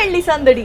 పెళ్లి సందడి.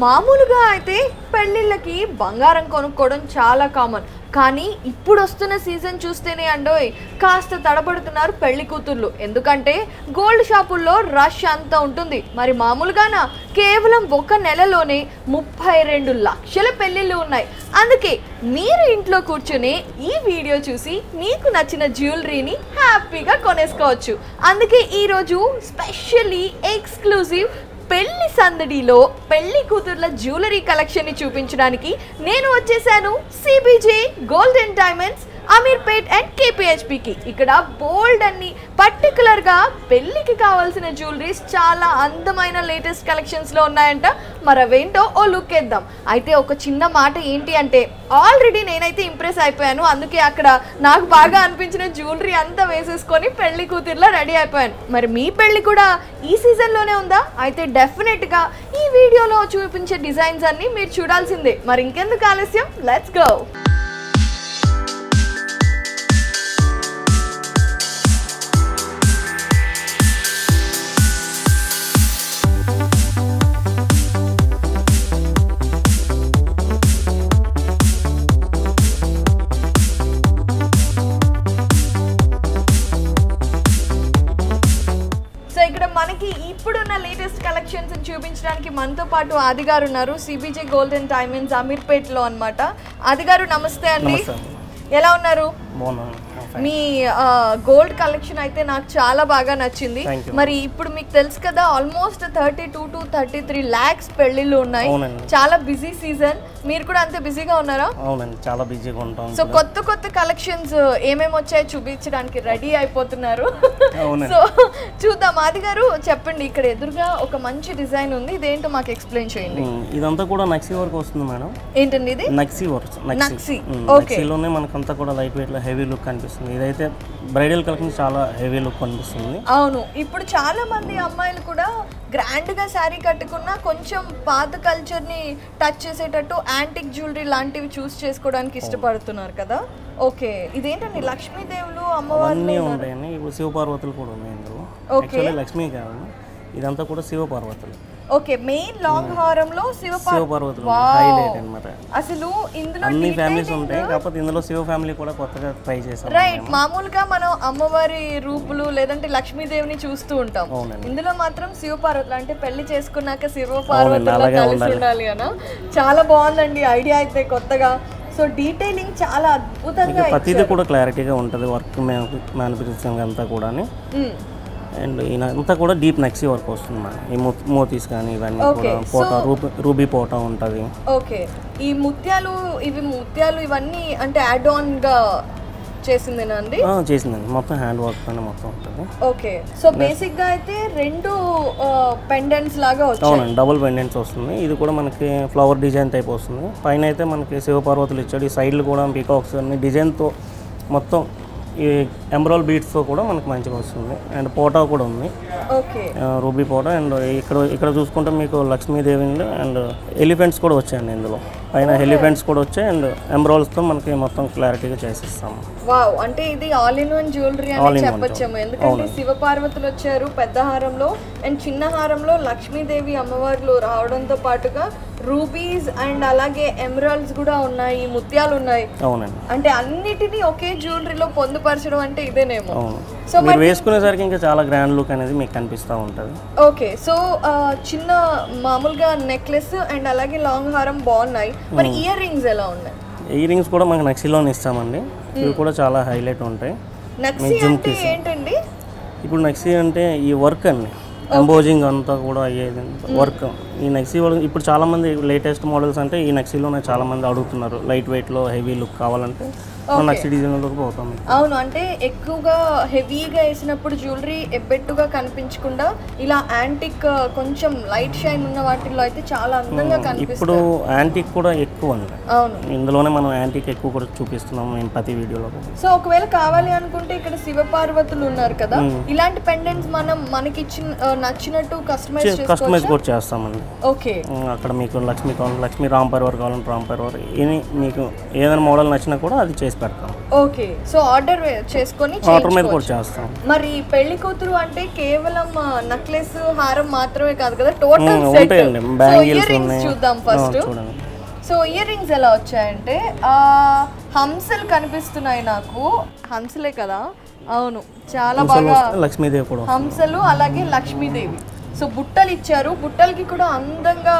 మామూలుగా అయితే పెళ్ళిళ్ళకి బంగారం కొనుక్కోవడం చాలా కామన్, కానీ ఇప్పుడు వస్తున్న సీజన్ చూస్తేనే అండోయ్ కాస్త తడబడుతున్నారు పెళ్లి కూతుర్లు. ఎందుకంటే గోల్డ్ షాపుల్లో రష్ అంతా ఉంటుంది. మరి మామూలుగానా కేవలం ఒక నెలలోనే 32 లక్షల పెళ్ళిళ్ళు ఉన్నాయి. అందుకే మీరు ఇంట్లో కూర్చుని ఈ వీడియో చూసి మీకు నచ్చిన జ్యువెలరీని హ్యాపీగా కొనేసుకోవచ్చు. అందుకే ఈరోజు స్పెషల్లీ ఎక్స్క్లూజివ్ పెళ్లి సందడిలో పెళ్లి కూతుర్ల జ్యువెలరీ కలెక్షన్ ని చూపించడానికి నేను వచ్చేసాను CBJ gold and diamonds Ameerpet and కేపీహెచ్పికి. ఇక్కడ బోల్డ్ అన్ని పర్టికులర్ గా పెళ్లికి కావాల్సిన జ్యువెలరీస్ చాలా అందమైన లేటెస్ట్ కలెక్షన్స్ లో ఉన్నాయంట. మరి అవేంటో ఓ లుక్ వేద్దాం. అయితే ఒక చిన్న మాట ఏంటి అంటే ఆల్రెడీ నేనైతే ఇంప్రెస్ అయిపోయాను. అందుకే అక్కడ నాకు బాగా అనిపించిన జ్యువెలరీ అంతా వేసేసుకొని పెళ్లి కూతుర్లా రెడీ అయిపోయాను. మరి మీ పెళ్లి కూడా ఈ సీజన్ లోనే ఉందా? అయితే డెఫినెట్ గా ఈ వీడియోలో చూపించే డిజైన్స్ అన్ని మీరు చూడాల్సిందే. మరి ఇంకెందుకు ఆలస్యం, లెట్స్ గో. మనకి ఇప్పుడున్న లేటెస్ట్ కలెక్షన్స్ చూపించడానికి మనతో పాటు ఆది గారు ఉన్నారు. CBJ gold and diamonds Ameerpet లో అన్నమాట. ఆది గారు నమస్తే అండి, ఎలా ఉన్నారు? మీ గోల్డ్ కలెక్షన్ అయితే నాకు చాలా బాగా నచ్చింది. మరి ఇప్పుడు మీకు తెలుసు కదా ఆల్మోస్ట్ 32 to 33 lakhs పెళ్లిళ్ళు ఉన్నాయి. చాలా బిజీ సీజన్, మీరు కూడా అంతే బిజీగా ఉన్నారా? అవునండి, చాలా బిజీగా ఉంటాం. సో కొత్త కొత్త కలెక్షన్స్ ఏమేమి వచ్చాయో చూపించడానికి రెడీ అయిపోతున్నారు. సో చూద్దాం. ఆది గారు చెప్పండి, ఇక్కడ ఎదురుగా ఒక మంచి డిజైన్ ఉంది, ఇదేంటో మాకు ఎక్స్ప్లెయిన్ చేయండి. ఇదంతా కూడా నక్సీ వర్క్ వస్తుంది మేడం. ఏంటండి ఇది? నక్సీ వర్క్. నక్సీలోనే మనకంతా కూడా లైట్ వెయిట్ లో హెవీ లుక్ కనిపిస్తుంది. ఇదైతే బ్రైడల్ కలెక్షన్ చాలా హెవీ లుక్ కనిపిస్తుంది. అవును, ఇప్పుడు చాలా మంది అమ్మాయిలు కూడా గ్రాండ్ గా శారీ కట్టుకున్నా కొంచెం పాత కల్చర్ ని టచ్ చేసేటట్టు యాంటిక్ జ్యువెలరీ లాంటివి చూస్ చేసుకోవడానికి ఇష్టపడుతున్నారు కదా. ఓకే, ఇదేంటండి లక్ష్మీదేవులు అమ్మవారు ఉంటాయని, ఇప్పుడు శివపార్వతులు కూడా ఉన్నాయి ఇందులో. లక్ష్మీ కాదు, ఇదంతా కూడా శివపార్వతులు. ఓకే, మెయిన్ లాంగ్ హారంలో శివపార్వతులు హైలైట్ అన్నమాట. అసలు ఇందులో అన్ని ఫ్యామిలీస్ ఉంటాయి, కాకపోతే ఇందులో శివ ఫ్యామిలీ కూడా కొత్తగా ట్రై చేసాం. రైట్, మామూలుగా మనం అమ్మవారి రూపులు లేదంటే లక్ష్మీదేవిని చూస్తూ ఉంటాం. ఇందులో మాత్రం శివపార్వతులు, అంటే పెళ్లి చేసుకున్నాక శివపార్వతులు కలిసి ఉండాలి అన్న. చాలా బాగుందండి ఐడియా అయితే కొత్తగా. సో డీటెయిలింగ్ చాలా అద్భుతంగా, ప్రతిదీ కూడా క్లారిటీగా ఉంటుంది. వర్క్ మ్యానుఫ్యాక్చరింగ్ అంతా కూడా. అండ్ అంతా కూడా డీప్ నక్సీ వర్క్ వస్తుంది మేడం. ఈ మోతీస్ కానీ ఇవన్నీ కూడా పోటా, రూబీ పోటా ఉంటుంది. ఓకే, ఈ ముత్యాలు ఇవన్నీ అంటే యాడ్ ఆన్ గా చేసిందేనా అండి? చేసిందండి, మొత్తం హ్యాండ్ వర్క్ పైన మొత్తం ఉంటుంది. ఓకే, సో బేసిక్ గా అయితే 2 పెండెంట్స్ లాగా వచ్చాయి. అవునండి, డబుల్ పెండెంట్స్ వస్తుంది. ఇది కూడా మనకి ఫ్లవర్ డిజైన్ టైప్ వస్తుంది. పైన అయితే మనకి శివపార్వతులు ఇచ్చాడు. ఈ సైడ్లు కూడా పీకాక్స్ అన్ని డిజైన్తో మొత్తం ఈ ఎంబ్రాయిడరీ బీడ్స్తో కూడా మనకు మంచిగా వస్తుంది. అండ్ పోటా కూడా ఉంది, రూబీ పోటా. అండ్ ఇక్కడ చూసుకుంటే మీకు లక్ష్మీదేవి అండ్ ఎలిఫెంట్స్ కూడా వచ్చాయండి ఇందులో. పైన ఎలిఫెంట్స్ కూడా వచ్చాయి. అండ్ ఎంబ్రాయిడరీతో మనకి మొత్తం క్లారిటీగా చేసిస్తాము. వావ్, అంటే ఇది ఆల్ ఇన్ వన్ జ్యువెలరీ అని చెప్పొచ్చాము. ఎందుకంటే శివపార్వతులు వచ్చారు పెద్ద హారంలో, అండ్ చిన్న హారంలో లక్ష్మీదేవి అమ్మవార్లు రావడంతో పాటుగా రూబీస్ అండ్ అలాగే ఎమరాల్డ్స్ కూడా ఉన్నాయి, ముత్యాలు ఉన్నాయి. అవునండి, అంటే అన్నిటినీ ఒకే జ్యువెలరీలో పొందుపరచడం అంటే ఇదేనేమో. సో మీరు వేసుకునేసరికి ఇంకా చాలా గ్రాండ్ లుక్ అనేది మీకు కనిపిస్తూ ఉంటుంది. ఓకే, సో చిన్న మామూలుగా నెక్లెస్ అండ్ అలాగే లాంగ్ హారం బాగున్నాయి. మరి ఇయర్ రింగ్స్ ఎలా ఉన్నాయి? ఇయర్ రింగ్స్ కూడా మనకి నక్సీలోనే ఇస్తామండి. ఇవి కూడా చాలా హైలైట్ ఉంటాయి. నక్సీ అంటే ఏంటండి? ఇప్పుడు నక్సీ అంటే ఈ వర్క్ అండి, ఎంబోజింగ్ అంతా కూడా అయ్యేది వర్క్. ఈ నక్సీ ఇప్పుడు చాలా మంది లేటెస్ట్ మోడల్స్ అంటే ఈ నక్సీలోనే చాలా మంది అడుగుతున్నారు. లైట్ వెయిట్ లో హెవీ లుక్ కావాలంటే నక్సీ డిజైన్లోకి పోతాం. అవును, అంటే ఎక్కువగా హెవీగా వేసినప్పుడు జ్యువెలరీ ఎబ్బెట్టుగా కనిపించకుండా ఇలా యాంటిక్ కొంచెం లైట్ షైన్ ఉన్న వాటిల్లో అయితే చాలా అందంగా కనిపిస్తుంది. ఇప్పుడు యాంటిక్ కూడా ఎక్కువ అండి. అవును, ఇందులోనే మనం యాంటిక్ ఎక్కువ కూడా చూపిస్తున్నాం మేము ప్రతి వీడియోలో. సో ఒకవేళ కావాలి అనుకుంటే ఇక్కడ శివపార్వతులు ఉన్నారు కదా, ఇలాంటి పెండెంట్స్ మనం మనకి నచ్చినట్టు కస్టమైజ్ కూడా చేస్తామండి. ఓకే, అక్కడ మీకు లక్ష్మీ రామ్ పరివార్ కావాలంటే రామ్ పరివార్, మీకు ఏదైనా మోడల్ నచ్చినా కూడా అది చేసి చేసి పెడతాం. ఓకే, సో ఆర్డర్ చేసుకొని ఆర్డర్ మీద కూడా చేస్తాం. మరి పెళ్లి కూతురు అంటే కేవలం నెక్లెస్ హారం మాత్రమే కాదు కదా, టోటల్ సెట్. ఉంటాయండి, బ్యాంగిల్స్ ఉన్నాయి. చూద్దాం ఫస్ట్. చూడండి. సో ఇయర్ రింగ్స్ ఎలా వచ్చాయంటే హంసలు కనిపిస్తున్నాయి నాకు. హంసలే కదా? అవును, చాలా బాగా లక్ష్మీదేవి కూడా హంసలు, అలాగే లక్ష్మీదేవి. సో బుట్టలు ఇచ్చారు, బుట్టలకి కూడా అందంగా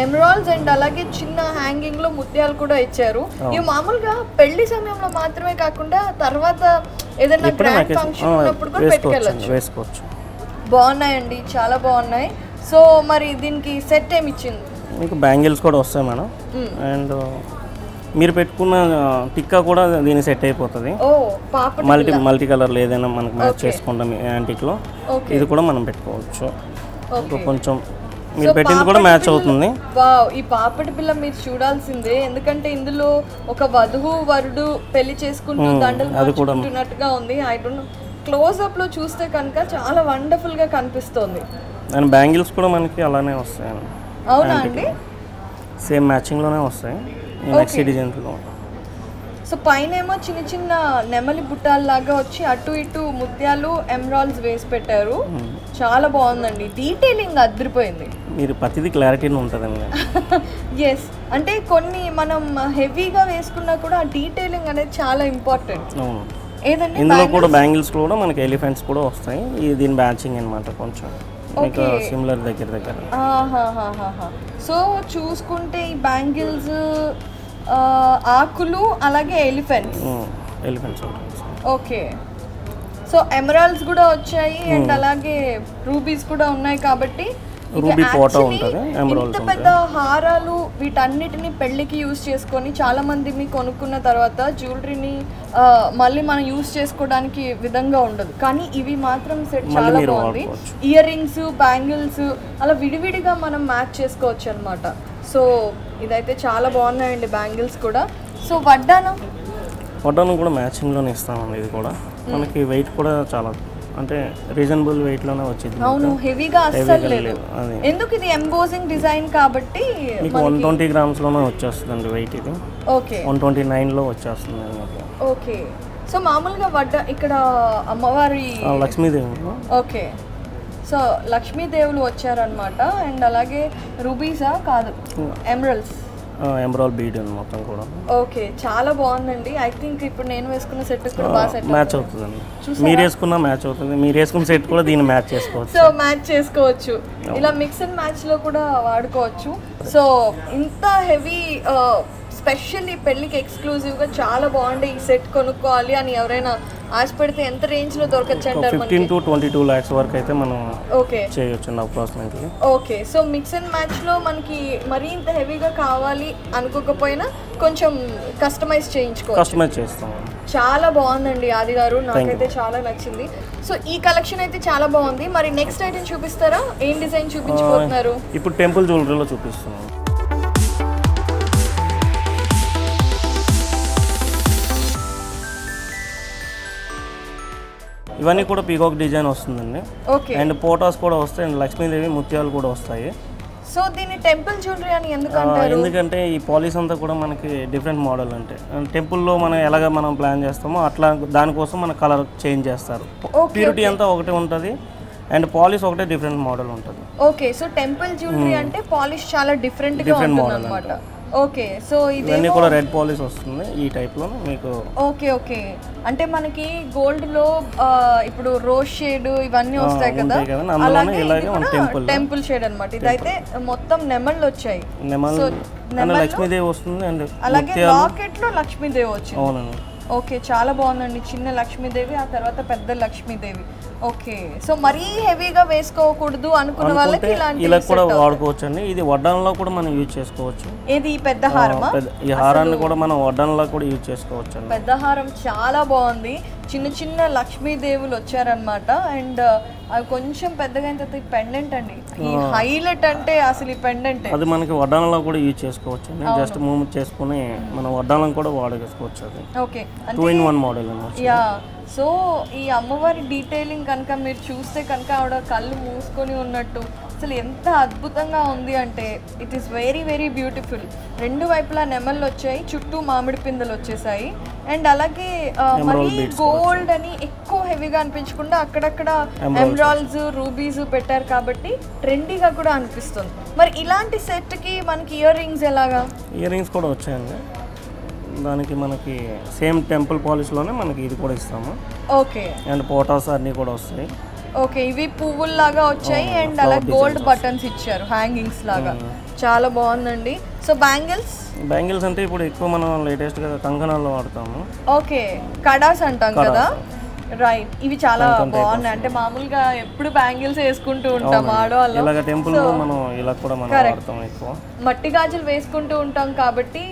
ఎమరాల్డ్స్ అండ్ అలాగే చిన్న హ్యాంగింగ్ లో ముత్యాలు కూడా ఇచ్చారు. ఇవి మామూలుగా పెళ్లి సమయంలో మాత్రమే కాకుండా తర్వాత ఏదైనా గ్రాండ్ ఫంక్షన్ ఉన్నప్పుడు కూడా వేసుకోవచ్చు. బాగున్నాయండి, చాలా బాగున్నాయి. సో మరి దీనికి సెట్ ఏమి ఇచ్చింది? మీకు బ్యాంగిల్స్ కూడా వస్తాయి మేడం, అండ్ మీరు పెట్టుకున్న టిక్కా కూడా దీనికి సెట్ అయిపోతుంది. మల్టీ కలర్లో ఏదైనా మనకు మ్యాచ్ చేసుకుంటాం యాంటిక్లో, ఇది కూడా మనం పెట్టుకోవచ్చు. కొంచెం మీరు పెట్టింది కూడా మ్యాచ్ అవుతుంది. ఈ పాపటి పిల్ల మీరు చూడాల్సిందే, ఎందుకంటే ఇందులో ఒక వధువు వరుడు పెళ్లి చేసుకుంటూ దండలు మార్చుకుంటున్నట్టుగా ఉంది. I don't know, close up లో చూస్తే కనుక చాలా వండర్ఫుల్ గా కనిపిస్తుంది. అండ్ బ్యాంగిల్స్ కూడా మనకి అలానే వస్తాయి. అవునా అండి? సేమ్ మ్యాచింగ్ లోనే వస్తాయి నెక్స్ట్ డిజైన్ లో. సో పైన ఏమో చిన్న చిన్న నెమలి బుట్టాల్లాగా వచ్చి అటు ఇటు ముత్యాలు ఎమరాల్డ్స్ వేసి పెట్టారు. చాలా బాగుందండి, డీటెయిలింగ్ అదిరిపోయింది. మీరు ప్రతిదీ క్లారిటీ ఉంటుందండి. ఎస్, అంటే కొన్ని మనం హెవీగా వేసుకున్నా కూడా ఆ డీటెయిలింగ్ అనేది చాలా ఇంపార్టెంట్. ఏదండి ఇందులో కూడా బ్యాంగిల్స్ కూడా మనకి ఎలిఫెంట్స్ కూడా వస్తాయి. దీని మ్యాచింగ్ అన్నమాట, కొంచెం మీకు సిమిలర్ దగ్గర. సో చూసుకుంటే ఈ బ్యాంగిల్స్ ఆకులు అలాగే ఎలిఫెంట్స్. ఓకే, సో ఎమరాల్డ్స్ కూడా వచ్చాయి అండ్ అలాగే రూబీస్ కూడా ఉన్నాయి కాబట్టి ఇంత పెద్ద హారాలు వీటన్నిటిని పెళ్లికి యూజ్ చేసుకొని చాలా మంది మీ కొనుక్కున్న తర్వాత జ్యువెలరీని మళ్ళీ మనం యూజ్ చేసుకోవడానికి విధంగా ఉండదు, కానీ ఇవి మాత్రం సెట్ చాలా బాగుంది. ఇయర్ రింగ్స్, బ్యాంగిల్స్ అలా విడివిడిగా మనం మ్యాచ్ చేసుకోవచ్చు అనమాట. సో ఇదైతే చాలా బాగున్నాయండి బ్యాంగిల్స్ కూడా. సో వడ్డానం కూడా మ్యాచింగ్లోనే ఇస్తామండి. ఇది కూడా మనకి వెయిట్ కూడా చాలా అంటే రీజనబుల్ వెయిట్ లోనే వచ్చింది. అవును, హెవీగా అస్సలు లేదు. ఎందుకు? ఇది ఎంబోజింగ్ డిజైన్ కాబట్టి మీకు 120 గ్రామ్స్ లోనే వచ్చేస్తుందండి వెయిట్. ఇది ఓకే 129 లో వచ్చేస్తుంది మీకు. ఓకే, సో మామూలుగా ఇక్కడ అమ్మవారి లక్ష్మీదేవి. ఓకే, సో లక్ష్మీదేవులు వచ్చారనమాట. అండ్ అలాగే రూబీసా కాదు, ఎమరల్డ్స్, ఎమరాల్డ్ బీడ్ అని మొత్తం కూడా. ఓకే, చాలా బాగుందండి. ఐ థింక్ ఇప్పుడు నేను వేసుకున్న సెట్ కూడా బాగా సెట్ మ్యాచ్ అవుతుందండి. మీరు వేసుకున్న మ్యాచ్ అవుతుంది, మీరు వేసుకున్న సెట్ కూడా దీన్ని మ్యాచ్ చేసుకోవచ్చు. సో మ్యాచ్ చేసుకోవచ్చు, ఇలా మిక్స్ అండ్ మ్యాచ్ లో కూడా వాడుకోవచ్చు. సో ఇంత హెవీ స్పెషల్లీ పెళ్ళికి ఎక్స్క్లూజివ్గా చాలా బాగుండే ఈ సెట్ కొనుక్కోవాలి అని ఎవరైనా ఆశపడితే ఎంత రేంజ్లో దొరకచ్చు అంటారు? 15 to 22 lakhs వరకు అయితే మనం ఓకే చేయొచ్చు approximately. Okay, so mix and మ్యాచ్లో మనకి మరీ ఇంత హెవీగా కావాలి అనుకోకపోయినా కొంచెం కస్టమైజ్ చేయించుకోవచ్చు. కస్టమైజ్ చేస్తాం. చాలా బాగుందండి ఆది గారు, నాకైతే చాలా నచ్చింది. సో ఈ కలెక్షన్ అయితే చాలా బాగుంది. మరి నెక్స్ట్ ఐటమ్ చూపిస్తారా? ఏం డిజైన్ చూపించబోతున్నారు? ఇప్పుడు టెంపుల్ జ్యువెలరీలో చూపిస్తున్నాం. ఇవన్నీ కూడా పీకాక్ డిజైన్ వస్తుందండి. ఓకే, అండ్ పోటాస్ కూడా వస్తాయి అండ్ లక్ష్మీదేవి ముత్యాలు కూడా వస్తాయి. సో దీన్ని టెంపుల్ జ్యువెలరీ అని ఎందుకంటారు? ఎందుకంటే ఈ పాలిష్ అంతా కూడా మనకి డిఫరెంట్ మోడల్. అంటే టెంపుల్లో మనం ఎలాగ మనం ప్లాన్ చేస్తామో అట్లా దానికోసం మన కలర్ చేంజ్ చేస్తారు. ప్యూరిటీ అంతా ఒకటే ఉంటుంది అండ్ పాలిష్ ఒకటే డిఫరెంట్ మోడల్ ఉంటుంది. ఓకే, సో టెంపుల్ జ్యువెలరీ అంటే పాలిష్ చాలా డిఫరెంట్ మోడల్ అన్నమాట. ఓకే, సో ఇవన్నీ కూడా రెడ్ పాలిష్ వస్తుంది ఈ టైప్ లో మీకు. ఓకే ఓకే, అంటే మనకి గోల్డ్ లో ఇప్పుడు రోజ్ షేడ్ ఇవన్నీ వస్తాయి కదా, అలాగే టెంపుల్ షేడ్ అన్నమాట. ఇదైతే మొత్తం నెమళ్ళు వచ్చాయి, లక్ష్మీదేవి వస్తుంది అండ్ అలాగే లాకెట్ లో లక్ష్మీదేవి వచ్చింది. అవునండి. ఓకే, చాలా బాగుందండి. చిన్న లక్ష్మీదేవి, ఆ తర్వాత పెద్ద లక్ష్మీదేవి. ఓకే, సో మరీ హెవీగా వేసుకోకూడదు అనుకున్న వాళ్ళకి ఇలా కూడా వాడుకోవచ్చు అండి. ఇది వడ్డానంలో కూడా మనం యూజ్ చేసుకోవచ్చు. ఇది పెద్ద హారమా? ఈ హారాన్ని కూడా మనం వడ్డానంలో కూడా యూజ్ చేసుకోవచ్చు అండి. పెద్ద హారం చాలా బాగుంది. చిన్న చిన్న లక్ష్మీదేవులు వచ్చారనమాట. అండ్ అవి కొంచెం పెద్దగా అయిన తర్వాత పెండెంట్ అండి, ఈ హైలైట్ అంటే అసలు ఈ పెండెంట్ అది మనకి వడ్డానంలో కూడా యూజ్ చేసుకోవచ్చు అండి. జస్ట్ మూవ్ చేసుకుని మనం వడ్డానం కూడా వాడుకోవచ్చు. అది ఓకే, 2-in-1 మోడల్ అన్నమాట. యా, సో ఈ అమ్మవారి డీటెయిలింగ్ కనుక మీరు చూస్తే కనుక ఆవిడ కళ్ళు మూసుకొని ఉన్నట్టు అసలు ఎంత అద్భుతంగా ఉంది అంటే it is very very beautiful. రెండు వైపులా నెమళ్ళు వచ్చాయి, చుట్టూ మామిడి పిందెలు వచ్చేసాయి. అండ్ అలాగే మరి గోల్డ్ అని ఎక్కువ హెవీగా అనిపించకుండా అక్కడక్కడ ఎమరాల్డ్స్ రూబీస్ పెట్టారు కాబట్టి ట్రెండీగా కూడా అనిపిస్తుంది. మరి ఇలాంటి సెట్ కి మనకి ఇయర్ రింగ్స్ ఎలాగా? ఇయర్ రింగ్స్ కూడా వచ్చాయండి. దానికి మనకి సేమ్ టెంపుల్ పాలిష్లోనే మనకి ఇది కూడా ఇస్తాము. ఓకే. అండ్ పోటాస్ అన్నీ కూడా వస్తాయి. ఓకే, ఇవి పువ్వుల్లాగా వచ్చాయి అండ్ అలా గోల్డ్ బటన్స్ ఇచ్చారు హ్యాంగింగ్స్ లాగా. చాలా బాగుందండి. సో బ్యాంగిల్స్ అంటే ఇప్పుడు ఎక్కువ మనం లేటెస్ట్గా కంకణాల్లో వాడతాము. ఓకే, కడాస్ అంటాం కదా, రైట్. ఇవి చాలా బాగున్నాయి. అంటే మామూలుగా ఎప్పుడు బ్యాంగిల్స్ వేసుకుంటూ ఉంటాం ఆడవాళ్ళు, ఇలాగ టెంపుల్లో మనం ఇలా కూడా మనం వాడతాం. ఎక్కువ మట్టి గాజులు వేసుకుంటూ ఉంటాం కాబట్టి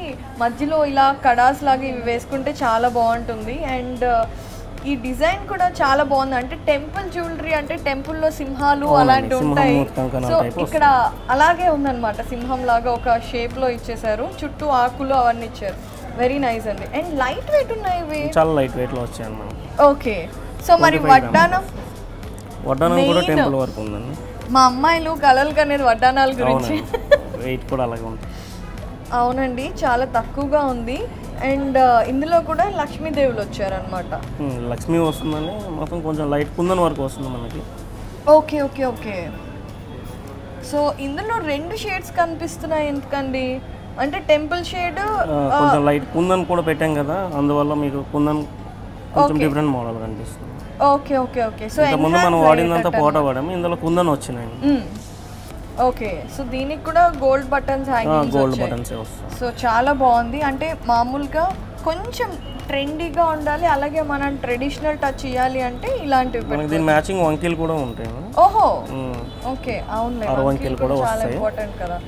మధ్యలో ఇలా కడాస్ లాగా ఇవి వేసుకుంటే చాలా బాగుంటుంది. అండ్ ఈ డిజైన్ కూడా చాలా బాగుంది. అంటే టెంపుల్ జ్యువెలరీ అంటే టెంపుల్లో సింహాలు అలాంటివి ఉంటాయి. సో ఇక్కడ అలాగే ఉందన్నమాట, సింహం లాగా ఒక షేప్ లో ఇచ్చేసారు, చుట్టూ ఆకులు అవన్నీ ఇచ్చారు. వెరీ నైస్ అండి. అండ్ లైట్ వెయిట్ ఉన్నాయి ఇవి, చాలా లైట్ వెయిట్ లో వచ్చాయి అన్నమాట. ఓకే. సో మరి వడ్డానం కూడా టెంపుల్ వరకు ఉందండి. మా అమ్మాయిలు కలలు కనేది వడ్డానాల గురించి. వెయిట్ కూడా అలాగే ఉంటుంది. అవునండి, చాలా తక్కువగా ఉంది. అండ్ ఇందులో కూడా లక్ష్మీదేవులు వచ్చారనమాట. లక్ష్మీ వస్తుందని మొత్తం కొంచెం లైట్ కుందన్ వరకు వస్తుంది మనకి. Okay okay okay. సో ఇందులో 2 షేడ్స్ కనిపిస్తున్నాయి ఎందుకండి? అంటే టెంపుల్ షేడ్ కొంచెం లైట్ కుందన్ కూడా పెట్టాం కదా, అందువల్ల మీకు కుందన్ కొంచెం డిఫరెంట్ మోడల్ కనిపిస్తుంది. Okay okay okay. సో ముందు మనం వాడిందంతా పోటా వాడాము, ఇందులో కుందన్ వచ్చినాయి. ఓకే. సో దీనికి కూడా గోల్డ్ బటన్స్ హ్యాంగింగ్స్ వచ్చాయి. సో చాలా బాగుంది. అంటే మామూలుగా కొంచెం ట్రెండీగా ఉండాలి, అలాగే మనం ట్రెడిషనల్ టచ్ ఇవ్వాలి అంటే ఇలాంటివి. దీని మ్యాచింగ్ వంకీలు కూడా ఉంటాయి. ఓహో, ఓకే. అవునులే, వంకీలు కూడా చాలా ఇంపార్టెంట్ కదా.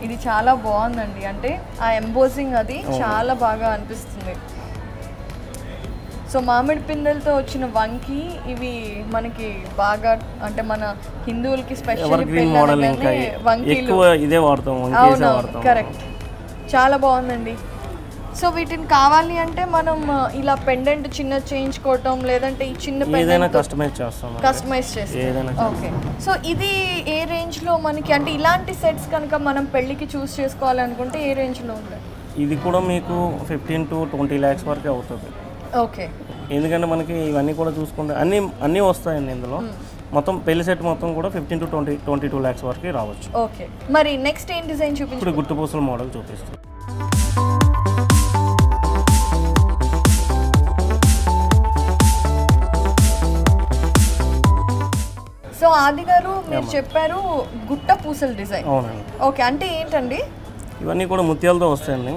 ఇది చాలా బాగుందండి. అంటే ఆ ఎంబోజింగ్ అది చాలా బాగా అనిపిస్తుంది. సో మామిడి పిందెలతో వచ్చిన వంకి ఇవి మనకి బాగా, అంటే మన హిందువులకి స్పెషల్ వంకీలు ఇదే వాడతాం. అవునవును, కరెక్ట్. చాలా బాగుందండి. సో వీటిని కావాలి అంటే మనం ఇలా పెండెంట్ చిన్న చేయించుకోవటం, లేదంటే ఈ చిన్న పెండెంట్ కస్టమైజ్ చేస్తాం. ఓకే. సో ఇది ఏ రేంజ్ లో మనకి, అంటే ఇలాంటి సెట్స్ కనుక మనం పెళ్లికి చూస్ చేసుకోవాలనుకుంటే ఏ రేంజ్ లో ఉంది? ఇది కూడా మీకు 15 to 20 lakhs వరకు అవుతుంది. ఓకే. ఎందుకంటే మనకి ఇవన్నీ కూడా చూసుకుంటే అన్నీ వస్తాయండి ఇందులో. మొత్తం పెళ్లి సెట్ మొత్తం కూడా 15 to 22 lakhs వరకు రావచ్చు. ఓకే. మరి నెక్స్ట్ ఏం డిజైన్ చూపించు? ఇప్పుడు గుట్టుపూసల మోడల్ చూపిస్తాం. సో ఆది గారు మీరు చెప్పారు గుట్ట పూసల డిజైన్. అవునండి. ఓకే, అంటే ఏంటండి? ఇవన్నీ కూడా ముత్యాలతో వస్తాయండి.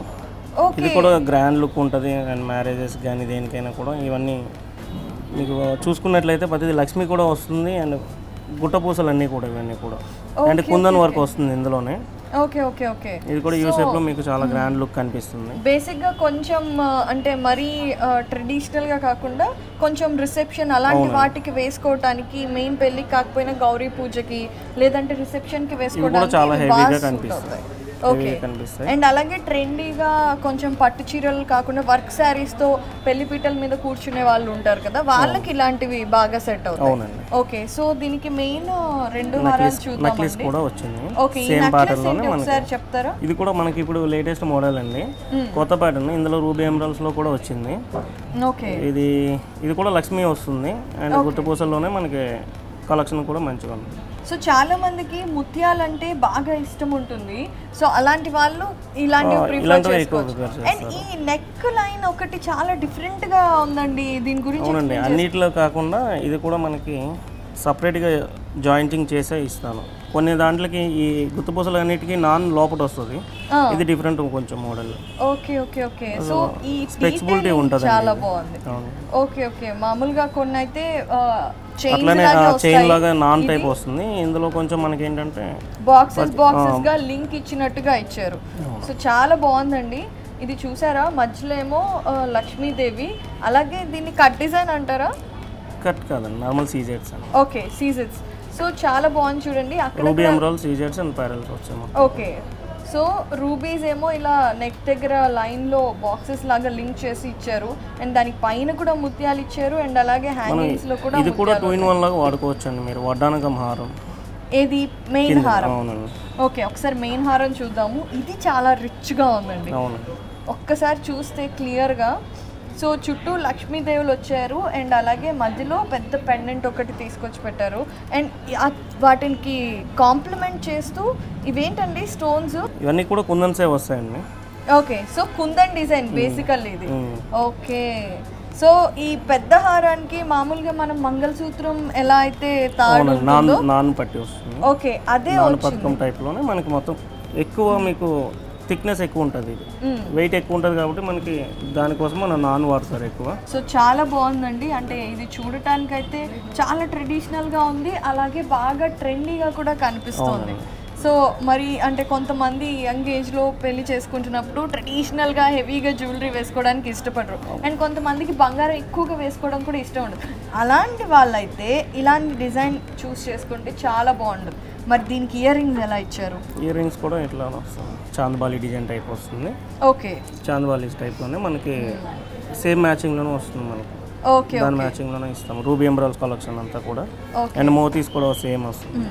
ఇది కూడా గ్రాండ్ లుక్ ఉంటుంది. అండ్ మ్యారేజెస్ కానీ దేనికైనా కూడా ఇవన్నీ మీకు చూసుకున్నట్లయితే ప్రతిదీ లక్ష్మి కూడా వస్తుంది. అండ్ గుట్ట పూసలు అన్నీ కూడా ఇవన్నీ కూడా అంటే కుందన్ వర్క్ వస్తుంది ఇందులోనే. Okay okay okay. ఇది కూడా యూసేఫ్ లో మీకు చాలా గ్రాండ్ లుక్ కనిపిస్తుంది. బేసిక్ గా కొంచెం అంటే మరీ ట్రెడిషనల్ గా కాకుండా కొంచెం రిసెప్షన్ అలాంటి వాటికి వేసుకోవడానికి, మెయిన్ పెళ్లికి కాకపోయినా గౌరీ పూజకి లేదంటే రిసెప్షన్ కి వేసుకోవడానికి చాలా హెవీగా కనిపిస్తాయి. ఓకే. అండ్ అలాగే ట్రెండీగా కొంచెం పట్టు చీరలు కాకుండా వర్క్ శారీస్ తో పెళ్లి పీటల మీద కూర్చునే వాళ్ళు ఉంటారు కదా, వాళ్ళకి ఇలాంటివి బాగా సెట్ అవుతాయి. ఓకే. సో దీనికి మెయిన్ 2 హారాలు చూద్దామండి. ఓకే, ఈ నెక్లెస్ ఏంటి ఒకసారి చెప్తారా? ఇది కూడా మనకి ఇప్పుడు లేటెస్ట్ మోడల్ అండి, కొత్త ప్యాటర్న్. ఇందులో రూబీ ఎమరాల్డ్స్ లో కూడా వచ్చింది. ఓకే. ఇది కూడా లక్ష్మి వస్తుంది. అండ్ గుట్టుపూసల్లోనే మనకి కలెక్షన్ కూడా మంచిగా ఉంది. సో చాలా మందికి ముత్యాలంటే బాగా ఇష్టం ఉంటుంది. సో అలాంటి వాళ్ళు ఇలాంటివి ప్రిఫర్ చేసుకోవచ్చు. అండ్ ఈ నెక్ లైన్ ఒకటి చాలా డిఫరెంట్ గా ఉందండి, దీని గురించి. అవునండి, అన్నిట్లో కాకుండా ఇది కూడా మనకి సపరేట్గా జాయింటింగ్ చేసే ఇస్తాను. కొన్ని దాంట్లోకి ఈ గుర్తుపూసలు అన్నిటికీ నాన్ లోపల వస్తుంది, ఇది డిఫరెంట్ కొంచెం model. Okay okay okay. So ఈ ఫ్లెక్సిబిలిటీ ఉంటుంది, చాలా బాగుంది. Okay okay. మామూలుగా కొన్ని అయితే అట్లనే చైన్ లాగా నాన్ టైప్ వస్తుంది. ఇందులో కొంచెం మనకి ఏంటంటే బాక్సెస్ గా లింక్ ఇచ్చినట్టుగా ఇచ్చారు. సో చాలా బాగుందండి. ఇది చూసారా, మధ్యలో ఏమో లక్ష్మీదేవి, అలాగే దీన్ని కట్ డిజైన్ అంటారా? కట్ కాదండి, నార్మల్ సీజెట్స్. ఓకే, సీజెట్స్. సో చాలా బాగుంది చూడండి. అక్కడ రూబీ ఎమరాల్డ్ సీజెట్స్ అండ్ ప్యారల్స్ వచ్చాము. ఓకే. సో రూబీస్ ఏమో ఇలా నెక్ దగ్గర లైన్ లో బాక్సెస్ లాగా లింక్ చేసి ఇచ్చారు. అండ్ దానికి పైన కూడా ముత్యాలు ఇచ్చారు. అండ్ అలాగే హ్యాంగింగ్స్ లో కూడా ఇది కూడా 2-in-1 లాగా వాడుకోవచ్చు అండి మీరు. వడ్డానకం హారం, ఏది మెయిన్ హారం. ఓకే, ఒకసారి మెయిన్ హారం చూద్దాము. ఇది చాలా రిచ్ గా ఉందండి. ఒక్కసారి చూస్తే క్లియర్ గా సో చుట్టూ లక్ష్మీదేవులు వచ్చారు అండ్ అలాగే మధ్యలో పెద్ద పెండెంట్ ఒకటి తీసుకొచ్చి పెట్టారు అండ్ వాటికి కాంప్లిమెంట్ చేస్తూ ఇవేంటండి స్టోన్స్? ఇవన్నీ కూడా కుందన్సే వస్తాయండి. ఓకే, సో కుందన్ డిజైన్ బేసికల్ ఇది. ఓకే, సో ఈ పెద్ద హారానికి మామూలుగా మనం మంగళసూత్రం ఎలా అయితే తాడు నాన్ పట్టి వస్తుంది. ఓకే, అదే పథకం టైప్లోనే మనకి మొత్తం ఎక్కువ మీకు థిక్నెస్ ఎక్కువ ఉంటుంది, ఇది వెయిట్ ఎక్కువ ఉంటుంది కాబట్టి మనకి దానికోసం మనం నాన్ వాడతారు ఎక్కువ. సో చాలా బాగుందండి, అంటే ఇది చూడటానికి అయితే చాలా ట్రెడిషనల్గా ఉంది, అలాగే బాగా ట్రెండీగా కూడా కనిపిస్తుంది. సో మరి అంటే కొంతమంది యంగ్ ఏజ్లో పెళ్లి చేసుకుంటున్నప్పుడు ట్రెడిషనల్గా హెవీగా జ్యువెలరీ వేసుకోవడానికి ఇష్టపడరు అండ్ కొంతమందికి బంగారం ఎక్కువగా వేసుకోవడం కూడా ఇష్టం ఉండదు. అలాంటి వాళ్ళైతే ఇలాంటి డిజైన్ చూస్ చేసుకుంటే చాలా బాగుంటుంది. మరి దీనికి ఇయర్ రింగ్స్ ఎలా ఇచ్చారు? ఇయర్ రింగ్స్ కూడా ఇట్లా వస్తుంది, చాందబాలి డిజైన్ టైప్ వస్తుంది. ఓకే, చాందబాలి టైప్లోనే మనకి సేమ్ మ్యాచింగ్లోనే వస్తుంది మనకి. ఓకే, దాని మ్యాచింగ్లోనే ఇస్తాం. రూబీ ఎంబ్రాయిల్స్ కలెక్షన్ అంతా కూడా అండ్ మోతీస్ కూడా సేమ్ వస్తుంది.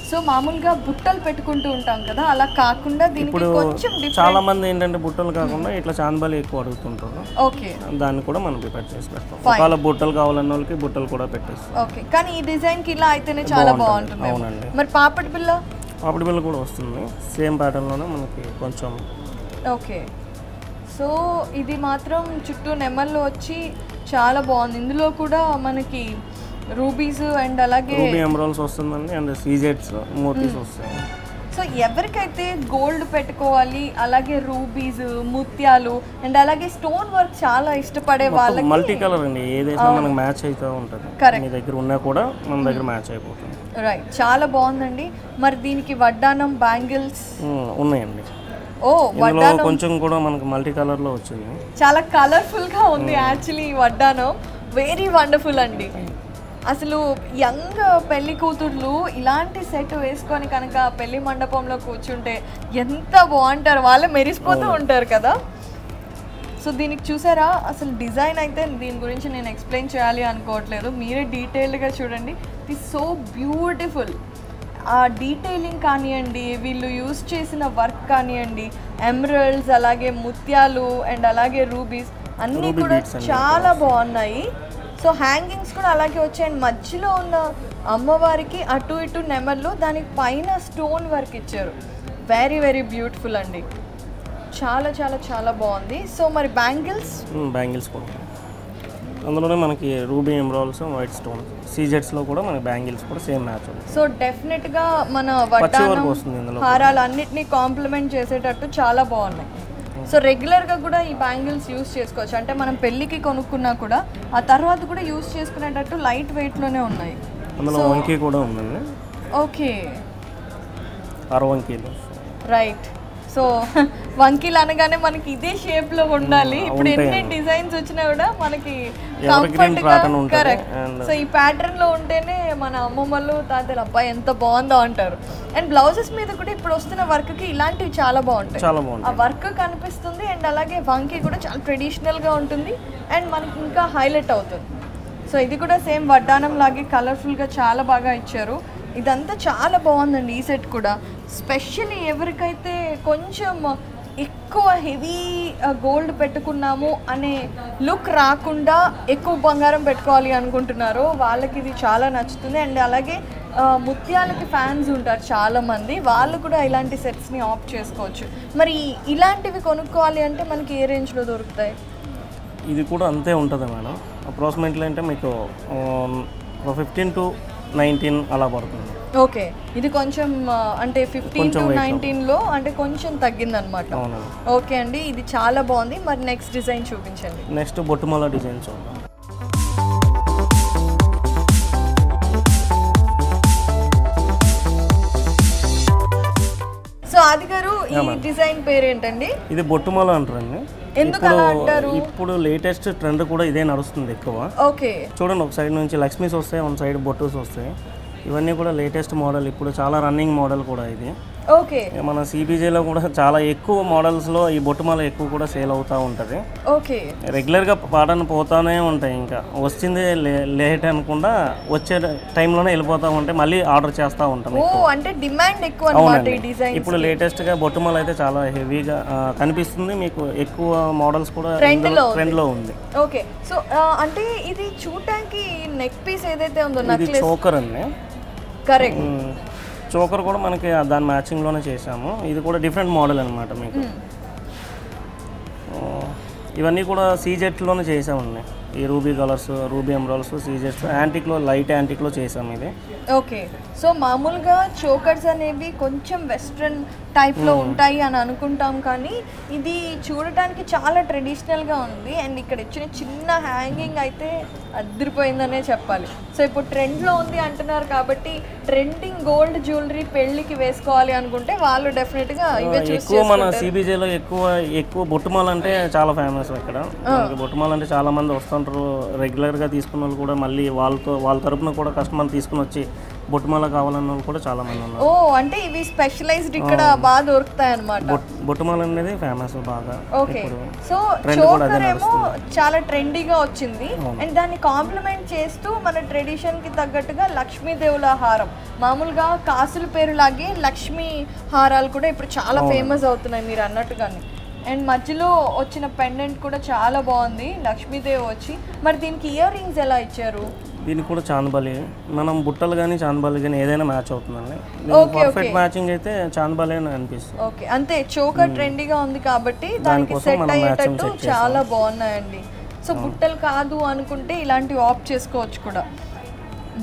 సో మామూలుగా బుట్టలు పెట్టుకుంటూ ఉంటాం కదా, అలా కాకుండా దీనికి కొంచెం చాలా మంది ఏంటంటే బుట్టలు కాకుండా ఇట్లా చాందబాలి ఎక్కువ అడుగుతుంటారు. ఓకే, దాన్ని కూడా మనం ప్రిపేర్ చేసి పెడతాం. ఒకవేళ బుట్టలు కావాలన్న వాళ్ళకి బుట్టలు కూడా పెట్టేస్తాం. ఓకే, కానీ ఈ డిజైన్ కి ఇలా అయితేనే చాలా బాగుంటుంది. అవునండి. మరి పాపడి బిల్ల కూడా వస్తుంది సేమ్ ప్యాటర్న్ లోనే మనకి కొంచెం. ఓకే, సో ఇది మాత్రం చుట్టూ నెమళ్ళు వచ్చి చాలా బాగుంది. ఇందులో కూడా మనకి రూబీస్ అండ్ అలాగే రూబీ ఎమరాల్డ్స్ వస్తుందండి అండ్ సీజెడ్స్ మోతీస్ వస్తాయి. సో ఎవరికైతే గోల్డ్ పెట్టుకోవాలి, అలాగే రూబీస్, ముత్యాలు అండ్ అలాగే స్టోన్ వర్క్ చాలా ఇష్టపడే వాళ్ళకి మల్టీ కలర్ అండి, ఏదైనా మనకు మ్యాచ్ అవుతూ ఉంటుంది. మీ దగ్గర ఉన్నా కూడా మన దగ్గర మ్యాచ్ అయిపోతుంది. రైట్, చాలా బాగుందండి. మరి దీనికి వడ్డానం, బ్యాంగిల్స్ ఉన్నాయండి. కొంచెం కూడా మనకు మల్టీ కలర్ లో వచ్చింది, చాలా కలర్ఫుల్ గా ఉంది. యాక్చువల్లీ వడ్డానం వెరీ వండర్ఫుల్ అండి. అసలు యంగ్ పెళ్లి కూతుర్లు ఇలాంటి సెట్ వేసుకొని కనుక పెళ్లి మండపంలో కూర్చుంటే ఎంత బాగుంటారు, వాళ్ళే మెరిసిపోతూ ఉంటారు కదా. సో దీనికి చూసారా అసలు డిజైన్ అయితే దీని గురించి నేను ఎక్స్ప్లెయిన్ చేయాలి అనుకోవట్లేదు, మీరే డీటెయిల్డ్గా చూడండి. It is so beautiful. ఆ డీటెయిలింగ్ కానివ్వండి, వీళ్ళు యూస్ చేసిన వర్క్ కానివ్వండి, ఎమరల్డ్స్ అలాగే ముత్యాలు అండ్ అలాగే రూబీస్ అన్నీ కూడా చాలా బాగున్నాయి. సో హ్యాంగింగ్స్ కూడా అలాగే వచ్చాయి అండ్ మధ్యలో ఉన్న అమ్మవారికి అటు ఇటు నెమళ్ళు, దానికి పైన స్టోన్ వర్క్ ఇచ్చారు. వెరీ వెరీ బ్యూటిఫుల్ అండి, చాలా చాలా చాలా బాగుంది. సో మరి బ్యాంగిల్స్ కూడా అందులోనే మనకి రూబీ ఎమరాల్డ్స్, వైట్ స్టోన్, సీజెట్స్లో కూడా మనకి బ్యాంగిల్స్ కూడా సేమ్ మ్యాచ్ ఉంది. సో డెఫినెట్గా మన వడ్డానం హారాలు అన్నిటినీ కాంప్లిమెంట్ చేసేటట్టు చాలా బాగున్నాయి. సో రెగ్యులర్గా కూడా ఈ బ్యాంగిల్స్ యూస్ చేసుకోవచ్చు, అంటే మనం పెళ్ళికి కొనుక్కున్నా కూడా ఆ తర్వాత కూడా యూస్ చేసుకునేటట్టు లైట్ వెయిట్లోనే ఉన్నాయి. అందులో వంకీ కూడా ఉందండి. ఓకే, 6 వంకీలు. రైట్, సో వంకీలు అనగానే మనకి ఇదే షేప్లో ఉండాలి. ఇప్పుడు ఎన్ని డిజైన్స్ వచ్చినా కూడా మనకి కంఫర్ట్గా, కరెక్ట్. సో ఈ ప్యాటర్న్లో ఉంటేనే మన అమ్మమ్మలు తాతలు అబ్బాయి ఎంత బాగుందో అంటారు. అండ్ బ్లౌజెస్ మీద కూడా ఇప్పుడు వస్తున్న వర్క్కి ఇలాంటివి చాలా బాగుంటాయి. ఆ వర్క్ కనిపిస్తుంది అండ్ అలాగే వంకీ కూడా చాలా ట్రెడిషనల్గా ఉంటుంది అండ్ మనకి ఇంకా హైలైట్ అవుతుంది. సో ఇది కూడా సేమ్ వడ్డానం లాగే కలర్ఫుల్గా చాలా బాగా ఇచ్చారు. ఇదంతా చాలా బాగుందండి. ఈ సెట్ కూడా స్పెషల్లీ ఎవరికైతే కొంచెం ఎక్కువ హెవీ గోల్డ్ పెట్టుకున్నాము అనే లుక్ రాకుండా ఎక్కువ బంగారం పెట్టుకోవాలి అనుకుంటున్నారో వాళ్ళకి ఇది చాలా నచ్చుతుంది. అండ్ అలాగే ముత్యాలకి ఫ్యాన్స్ ఉంటారు చాలామంది, వాళ్ళు కూడా ఇలాంటి సెట్స్ని ఆప్ట్ చేసుకోవచ్చు. మరి ఇలాంటివి కొనుక్కోవాలి అంటే మనకి ఏ రేంజ్లో దొరుకుతాయి? ఇది కూడా అంతే ఉంటుంది మేడం. అప్రాక్సిమేట్లీ అంటే మీకు 15 to 19 అలా పడుతుంది. ఓకే, ఇది కొంచెం అంటే 15 to 19లో అంటే కొంచెం తగ్గిందనమాట. ఓకే అండి, ఇది చాలా బాగుంది. మరి నెక్స్ట్ డిజైన్ చూపించండి. నెక్స్ట్ బొట్టుమాల డిజైన్ చూద్దాం. సో ఆది గారు, ఈ డిజైన్ పేరు ఏంటండి? ఇది బొట్టుమాల అంటారండి. ఎందుకు అలా అంటారు? ఇప్పుడు లేటెస్ట్ ట్రెండ్ కూడా ఇదే నడుస్తుంది ఎక్కువ. ఓకే, చూడండి, ఒక సైడ్ నుంచి లక్ష్మీస్ వస్తాయి, వన్ సైడ్ బొట్టుస్ వస్తాయి. ఇవన్నీ కూడా లేటెస్ట్ మోడల్, ఇప్పుడు చాలా రన్నింగ్ మోడల్ కూడా ఇది. ఓకే మన సిబిజేలో కూడా చాలా ఎక్కువ మోడల్స్లో ఈ బొట్టుమాల ఎక్కువ కూడా సేల్ అవుతూ ఉంటుంది. ఓకే రెగ్యులర్గా పాటను పోతూనే ఉంటాయి. ఇంకా వచ్చింది లేట్ అనకుండా వచ్చే టైంలోనే వెళ్ళిపోతూ ఉంటాయి. మళ్ళీ ఆర్డర్ చేస్తూ ఉంటాం. అంటే డిమాండ్ ఎక్కువ అన్నమాట ఈ డిజైన్. ఇప్పుడు లేటెస్ట్గా బొట్టుమాల అయితే చాలా హెవీగా కనిపిస్తుంది. మీకు ఎక్కువ మోడల్స్ కూడా ట్రెండ్లో ఉంది. ఓకే సో అంటే ఇది చూడటానికి నెక్ పీస్ ఏదైతే ఉందో ఇది చోకర్ అండి. కరెక్ట్. చోకర్ కూడా మనకి దాని మ్యాచింగ్లోనే చేసాము. ఇది కూడా డిఫరెంట్ మోడల్ అనమాట మీకు. ఇవన్నీ కూడా సీజెట్లోనే చేసామండి. ఈ రూబీ కలర్స్, రూబీ ఎమరాల్డ్స్, సీజెట్స్, యాంటిక్లో లైట్ యాంటిక్లో చేసాము ఇది. ఓకే సో మామూలుగా చోకర్స్ అనేవి కొంచెం వెస్ట్రన్ టైప్లో ఉంటాయి అని అనుకుంటాం, కానీ ఇది చూడటానికి చాలా ట్రెడిషనల్గా ఉంది. అండ్ ఇక్కడ ఇచ్చిన చిన్న హ్యాంగింగ్ అయితే అదిరిపోయిందనే చెప్పాలి. సో ఇప్పుడు ట్రెండ్లో ఉంది అంటున్నారు కాబట్టి ట్రెండింగ్ గోల్డ్ జ్యువెలరీ పెళ్ళికి వేసుకోవాలి అనుకుంటే వాళ్ళు డెఫినెట్గా ఇవే ఎక్కువ మన సిబిజేలో ఎక్కువ బొట్టుమాల అంటే చాలా ఫేమస్. ఇక్కడ బొట్టుమాల అంటే చాలా మంది వస్తుంటారు. రెగ్యులర్గా తీసుకున్న వాళ్ళు కూడా మళ్ళీ వాళ్ళ తరపున కూడా కస్టమర్ తీసుకుని వచ్చి బొట్టుమాల కావాలన్న వాళ్ళు కూడా చాలా మంది ఉన్నారు. అంటే ఇవి స్పెషలైజ్డ్ ఇక్కడ బాగా దొరుకుతాయి అన్నమాట. బొట్టుమాల అనేది ఫేమస్ బాగా. ఓకే సో చోకర్ ఏమో చాలా ట్రెండీగా వచ్చింది. అండ్ దాన్ని కాంప్లిమెంట్ చేస్తూ మన ట్రెడిషన్ కి తగ్గట్టుగా లక్ష్మీదేవుల హారం, మామూలుగా కాసుల పేరు లాగే లక్ష్మీ హారాలు కూడా ఇప్పుడు చాలా ఫేమస్ అవుతున్నాయి మీరు అన్నట్టుగానే. అండ్ మధ్యలో వచ్చిన పెండెంట్ కూడా చాలా బాగుంది, లక్ష్మీదేవి వచ్చి. మరి దీనికి ఇయర్ రింగ్స్ ఎలా ఇచ్చారు? దీనికి కూడా చాందబాలి, మనం బుట్టలు కానీ చాందబాలి కానీ ఏదైనా మ్యాచ్ అవుతుందండి. పర్ఫెక్ట్ మ్యాచింగ్ అయితే చాందబాలి అని అనిపిస్తుంది. ఓకే అంతే, చోకర్ ట్రెండీగా ఉంది కాబట్టి దానికి సెట్ అయ్యేటట్టు చాలా బాగున్నాయండి. సో బుట్టలు కాదు అనుకుంటే ఇలాంటివి ఆప్ట్ చేసుకోవచ్చు కూడా.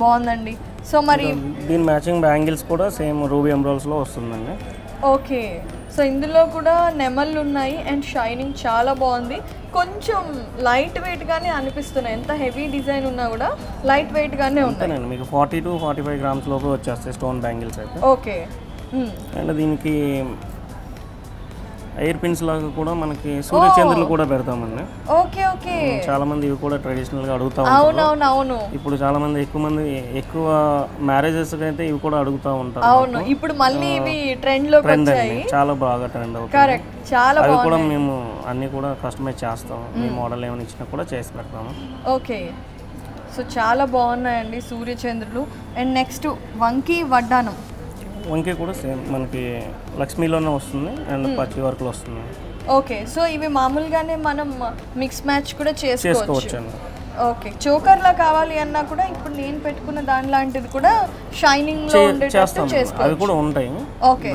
బాగుందండి. సో మరి దీని మ్యాచింగ్ బ్యాంగిల్స్ కూడా సేమ్ రూబీ ఎమరాల్డ్స్లో వస్తుందండి. ఓకే సో ఇందులో కూడా నెమళ్ళు ఉన్నాయి అండ్ షైనింగ్ చాలా బాగుంది. కొంచెం లైట్ వెయిట్ గానే అనిపిస్తున్నాయి, ఎంత హెవీ డిజైన్ ఉన్నా కూడా లైట్ వెయిట్ గానే ఉంటాయి. మీకు 40 to 45 grams లోపు వచ్చేస్తాయి స్టోన్ బ్యాంగిల్స్ అయితే. ఓకే అండ్ దీనికి ఎయిర్ పిన్స్ లాగా కూడా మనకి సూర్యచంద్రులు కూడా పెడతామండి. ఓకే ఓకే చాలా మంది ఇవి కూడా ట్రెడిషనల్ గా అడుగుతా ఉంటారు. ఇప్పుడు చాలా మంది ఎక్కువ మ్యారేజెస్ అయితే ఇవి కూడా అడుగుతా ఉంటారు. అవును, ఇప్పుడు మళ్ళీ ఇవి ట్రెండ్ లోకి వచ్చాయి, చాలా బాగా ట్రెండ్ అవుతుంది. కరెక్ట్, చాలా అవి కూడా మేము అన్ని కూడా కస్టమైజ్ చేస్తాం. మీ మోడల్ ఏమైనా ఇచ్చినా కూడా చేసి పెడతాము. ఓకే సో చాలా బాగున్నాయండి సూర్యచంద్రులు. అండ్ నెక్స్ట్ వంకీ వడ్డానం. వంకే కూడా సేమ్ మనకి లక్ష్మీలోనే వస్తుంది అండ్ పచ్చి వర్క్లో వస్తుంది. ఓకే సో ఇవి మామూలుగానే మనం మిక్స్ మ్యాచ్ కూడా చేసుకోవచ్చు. ఓకే చోకర్ లా కావాలి అన్నా కూడా ఇప్పుడు నేను పెట్టుకున్న దాని లాంటిది కూడా షైనింగ్ లో ఉండేటట్టు చేసుకోవచ్చు. అవి కూడా ఉంటాయి. ఓకే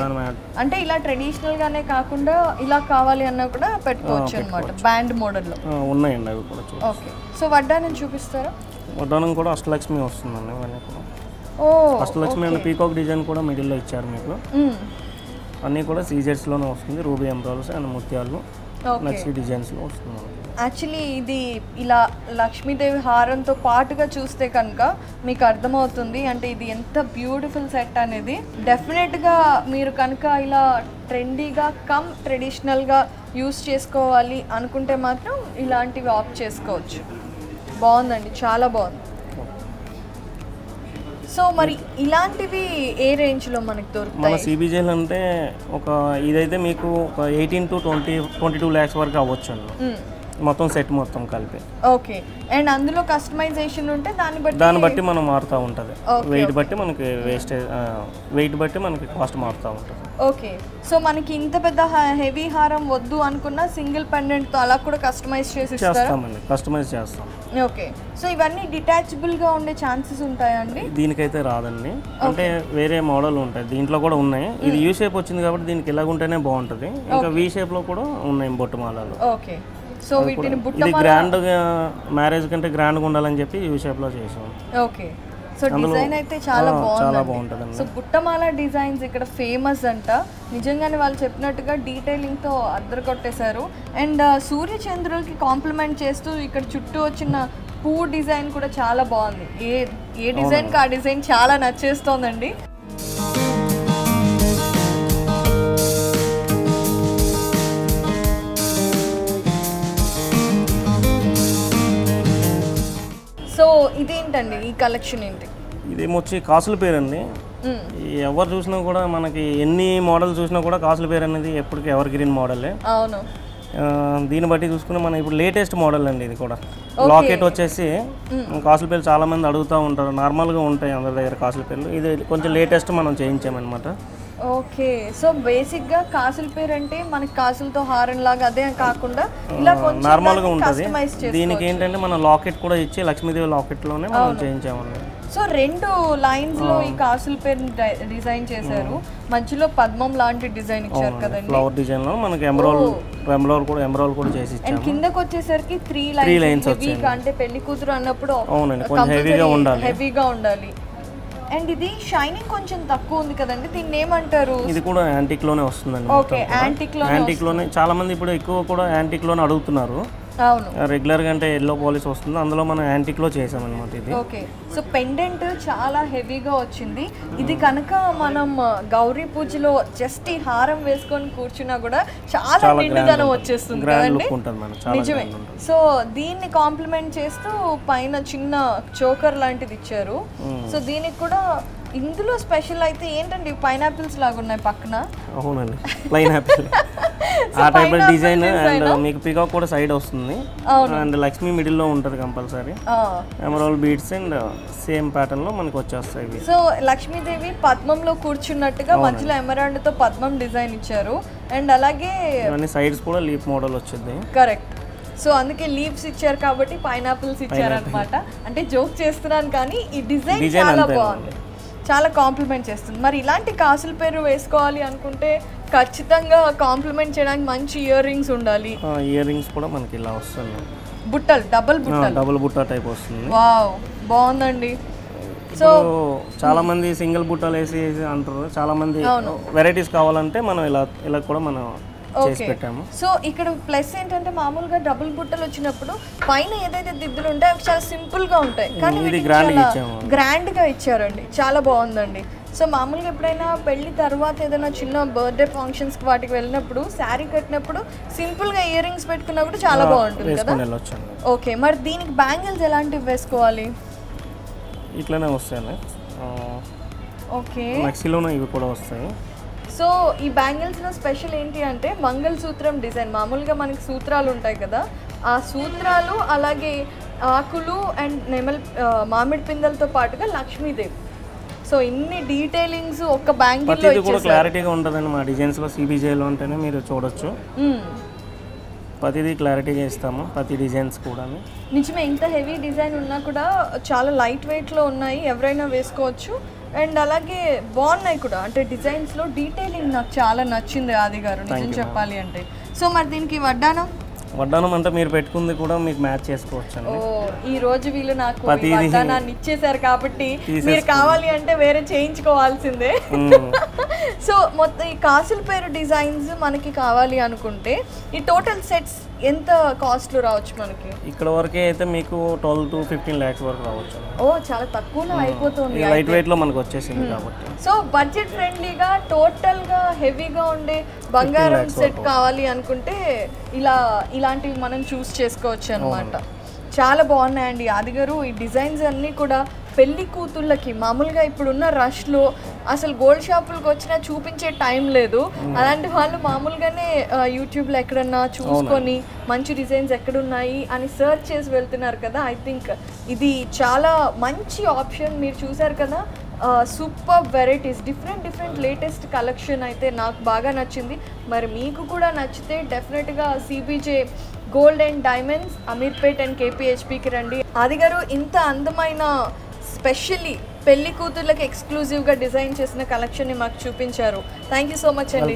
అంటే ఇలా ట్రెడిషనల్ గానే కాకుండా ఇలా కావాలి అన్నా కూడా పెట్టుకోవచ్చు అన్నమాట, బ్యాండ్ మోడల్ లో ఉన్నాయండి అవి కూడా. ఓకే సో వడ్డానం చూపిస్తారా? వడ్డానం కూడా అష్టలక్ష్మి వస్తుందండి. ఇవన్నీ కూడా అష్టలక్ష్మి అండ్ పీకాక్ డిజైన్ కూడా మిడిల్లో ఇచ్చారు మీకు. అన్నీ కూడా సీజెట్స్లోనే వస్తుంది, రూబీ ఎమరాల్డ్స్ అండ్ ముత్యాలు నక్షి డిజైన్స్లో వస్తుంది. యాక్చువల్లీ ఇది ఇలా లక్ష్మీదేవి హారంతో పాటుగా చూస్తే కనుక మీకు అర్థమవుతుంది అంటే ఇది ఎంత బ్యూటిఫుల్ సెట్ అనేది. డెఫినెట్గా మీరు కనుక ఇలా ట్రెండీగా కమ్ ట్రెడిషనల్గా యూస్ చేసుకోవాలి అనుకుంటే మాత్రం ఇలాంటివి ఆప్ట్ చేసుకోవచ్చు. బాగుందండి, చాలా బాగుంది. సో మరి ఇలాంటివి ఏ రేంజ్లో మనకు దొరుకుతాయి? మన సిబిజేలు అంటే ఇదైతే మీకు ఒక 18 to 22 lakhs వరకు అవ్వచ్చు అండి, మొత్తం సెట్ మొత్తం కలిపి. ఓకే అండ్ అందులో కస్టమైజేషన్ ఉంటే దాన్ని బట్టి మనం మారుతూ ఉంటుంది. వెయిట్ బట్టి మనకి వెయిట్ బట్టి మనకి కాస్ట్ మారుతూ ఉంటుంది. ఓకే సో మనకి ఇంత పెద్ద హెవీ హారం వద్దు అనుకున్నా సింగిల్ పెండెంట్తో అలా కూడా కస్టమైజ్ చేస్తామండి, కస్టమైజ్ చేస్తాం. ఓకే సో ఇవన్నీ డిటాచబుల్ గా ఉండే ఛాన్సెస్ ఉంటాయండి? దీనికైతే రాదండి, అంటే వేరే మోడల్ ఉంటాయి, దీంట్లో కూడా ఉన్నాయి. ఇది యూ షేప్ వచ్చింది కాబట్టి దీనికి ఎలాగుంటేనే బాగుంటుంది. ఇంకా వి షేప్ లో కూడా ఉన్నాయి బొట్టుమాలలు. ఓకే సో వీటిని ఇది గ్రాండ్ మ్యారేజ్ కంటే గ్రాండ్ గా ఉండాలని చెప్పి యూ షేప్ లో చేసాం. ఓకే సో డిజైన్ అయితే చాలా బాగుంటుంది. సో బుట్టమాల డిజైన్స్ ఇక్కడ ఫేమస్ అంట. నిజంగానే వాళ్ళు చెప్పినట్టుగా డీటెయిలింగ్తో అద్దరు కొట్టేశారు. అండ్ సూర్యచంద్రులకి కాంప్లిమెంట్ చేస్తూ ఇక్కడ చుట్టూ వచ్చిన పువ్వు డిజైన్ కూడా చాలా బాగుంది. ఏ డిజైన్కి ఆ డిజైన్ చాలా నచ్చేస్తోందండి. సో ఇదేంటండి, ఈ కలెక్షన్ ఏంటి? ఇదేమొచ్చి కాసుల పేరు అండి. ఎవరు చూసినా కూడా మనకి ఎన్ని మోడల్ చూసినా కూడా కాసుల పేరు అనేది ఎప్పటికీ ఎవర్ గ్రీన్ మోడలే. అవును. దీన్ని బట్టి చూసుకుని మనం ఇప్పుడు లేటెస్ట్ మోడల్ అండి ఇది కూడా. లాకెట్ వచ్చేసి కాసుల పేర్లు చాలా మంది అడుగుతూ ఉంటారు, నార్మల్గా ఉంటాయి అందరి దగ్గర కాసుల పేర్లు. ఇది కొంచెం లేటెస్ట్ మనం చేయించామన్నమాట. ఓకే. సో బేసిక్గా కాసుల పేరు అంటే మనకి కాసులతో హారం లాగా అదే కాకుండా ఇలా కొంచెం నార్మల్గా ఉంటుంది. దీనికి ఏంటంటే మనం లాకెట్ కూడా ఇచ్చి లక్ష్మీదేవి లాకెట్లోనే మనం చేయించామన్నమాట. సో 2 లైన్స్ లో ఈ కాసుల పేరు డిజైన్ చేశారు, మధ్యలో పద్మం లాంటి డిజైన్ ఇచ్చారు కదండి. ఫ్లవర్ డిజైన్ లో మనకి ఎమరాల్డ్ కూడా చేసి ఇచ్చాము. అండ్ కిందకి వచ్చేసరికి 3 లైన్స్ అంటే పెళ్లి కూతురు అన్నప్పుడు హెవీగా ఉండాలి. అండ్ ఇది షైనింగ్ కొంచెం తక్కువ ఉంది కదండి, దీన్ని ఏమంటారు? ఇది కూడా యాంటిక్ లోనే వస్తుందండి. ఓకే, యాంటిక్ లోనే చాలా మంది ఇప్పుడు ఎక్కువ కూడా యాంటిక్ లోనే అడుగుతున్నారు. అవును, రెగ్యులర్ గా అంటే ఎల్లో పాలిష్ వస్తుంది, అందులో మనం యాంటిక్ లో చేసామన్నమాట ఇది. ఓకే. సో పెండెంట్ చాలా హెవీగా వచ్చింది. ఇది కనుక మనం గౌరీ పూజలో జస్ట్ ఈ హారం వేసుకొని కూర్చున్నా కూడా చాలా నిండుదనం వచ్చేస్తుంది కదండి. నిజమే. సో దీన్ని కాంప్లిమెంట్ చేస్తూ పైన చిన్న చోకర్ లాంటిది ఇచ్చారు. సో దీనికి కూడా ఇందులో స్పెషల్ అయితే ఏంటండి, పైనాపిల్స్ లాగా ఉన్నాయి పక్కన. అవునండి, పైనాపిల్ ఆ టైప్ డిజైన్. అండ్ మీకు పికాక్ కూడా సైడ్ వస్తుంది. అండ్ లక్ష్మీ మిడిల్ లో ఉంటది compulsory. Emerald beads and same pattern లో మనకి వచ్చేస్తాయి. సో లక్ష్మీదేవి పద్మంలో కూర్చున్నట్టుగా మధ్యలో ఎమరాల్డ్ తో పద్మం డిజైన్ ఇచ్చారు. అండ్ అలాగే సైడ్స్ కూడా లీఫ్ మోడల్ వచ్చింది. కరెక్ట్. సో అందుకే లీవ్స్ ఇచ్చారు కాబట్టి పైనాపిల్స్ ఇచ్చారనమాట. అంటే జోక్ చేస్తున్నాను కానీ ఈ డిజైన్ చాలా బాగుంది, చాలా కాంప్లిమెంట్ చేస్తుంది. మరి ఇలాంటి కాసుల పేరు వేసుకోవాలి అనుకుంటే ఖచ్చితంగా కాంప్లిమెంట్ చేయడానికి మంచి ఇయర్ రింగ్స్ ఉండాలి. ఇయర్ రింగ్స్ కూడా మనకి ఇలా వస్తుంది, బుట్టలు, డబుల్ బుట్ట టైప్ వస్తుంది. వావ్, బాగుందండి. సో చాలా మంది సింగిల్ బుట్టలు వేసి అంటారు, చాలా మంది వెరైటీస్ కావాలంటే మనం ఇలా కూడా మనం చేసి పెట్టాము. సో ఇక్కడ ప్లస్ ఏంటంటే మామూలుగా డబుల్ బుట్టలు వచ్చినప్పుడు పైన ఏదైతే దిద్దులు ఉంటాయో అవి చాలా సింపుల్ గా ఉంటాయి, కానీ ఇది గ్రాండ్ గా ఇచ్చారండి, చాలా బాగుందండి. సో మామూలుగా ఎప్పుడైనా పెళ్లి తర్వాత ఏదైనా చిన్న బర్త్డే ఫంక్షన్స్ వాటికి వెళ్ళినప్పుడు శారీ కట్టినప్పుడు సింపుల్ గా ఇయర్ రింగ్స్ పెట్టుకున్నప్పుడు చాలా బాగుంటుంది కదా. ఓకే, మరి దీనికి బ్యాంగిల్స్ ఎలాంటివి వేసుకోవాలి? ఇట్లానే వస్తాయి. ఓకే, నక్సీలోనే ఇవి కూడా వస్తాయి. సో ఈ బ్యాంగిల్స్లో స్పెషల్ ఏంటి అంటే మంగళసూత్రం డిజైన్. మామూలుగా మనకి సూత్రాలు ఉంటాయి కదా, ఆ సూత్రాలు అలాగే ఆకులు అండ్ మామిడి పిందెలతో పాటుగా లక్ష్మీదేవి. సో ఇన్ని డీటెయిలింగ్స్ ఒక బ్యాంగిల్లో కూడా క్లారిటీగా ఉంటుందండి. మా డిజైన్స్లో సిబిజేలో ఉంటేనే మీరు చూడొచ్చు, ప్రతిదీ క్లారిటీగా ఇస్తాము, ప్రతి డిజైన్స్ కూడా. నిజమే, ఇంత హెవీ డిజైన్ ఉన్నా కూడా చాలా లైట్ వెయిట్లో ఉన్నాయి, ఎవరైనా వేసుకోవచ్చు. అండ్ అలాగే బాగున్నాయి కూడా, అంటే డిజైన్స్లో డీటెయిలింగ్ నాకు చాలా నచ్చింది ఆది గారు, నిజం చెప్పాలి అంటే. సో మరి దీనికి వడ్డానం అంటే మీరు పెట్టుకుంది కూడా మీకు మ్యాచ్ చేసుకోవచ్చు అండి. ఈ రోజు వీళ్ళు నాకు వడ్డానాన్ని ఇచ్చేసారు కాబట్టి మీరు కావాలి అంటే వేరే చేయించుకోవాల్సిందే. సో మొత్తం ఈ కాసుల పేరు డిజైన్స్ మనకి కావాలి అనుకుంటే ఈ టోటల్ సెట్స్ ఎంత కాస్ట్ లో రావచ్చు మనకి? ఇక్కడ వరకే అయితే మీకు 12 to 15 lakhs వరకు రావచ్చు. ఓ, చాలా తక్కువలో అయిపోతుంది, లైట్ వెయిట్ లో మనకు వచ్చేసింది కాబట్టి. సో బడ్జెట్ ఫ్రెండ్లీగా టోటల్ గా హెవీగా ఉండే బంగారం సెట్ కావాలి అనుకుంటే ఇలాంటివి మనం చూస్ చేసుకోవచ్చు అనమాట. చాలా బాగున్నాయండి ఆది గారు. ఈ డిజైన్స్ అన్నీ కూడా పెళ్లి కూతుళ్ళకి మామూలుగా ఇప్పుడున్న రష్లో అసలు గోల్డ్ షాపులకు వచ్చినా చూపించే టైం లేదు. అలాంటి వాళ్ళు మామూలుగానే యూట్యూబ్లో ఎక్కడన్నా చూసుకొని మంచి డిజైన్స్ ఎక్కడున్నాయి అని సర్చ్ చేసి వెళ్తున్నారు కదా. ఐ థింక్ ఇది చాలా మంచి ఆప్షన్. మీరు చూసారు కదా, super varieties, different latest collection అయితే నాకు బాగా నచ్చింది. మరి మీకు కూడా నచ్చితే డెఫినెట్గా CBJ gold and diamonds, Ameerpet and కేపీహెచ్పికి రండి. ఆది గారు, ఇంత అందమైన స్పెషల్లీ పెళ్లి కూతుర్లకి ఎక్స్క్లూజివ్గా డిజైన్ చేసిన కలెక్షన్ని మాకు చూపించారు. థ్యాంక్ యూ సో మచ్ అండి.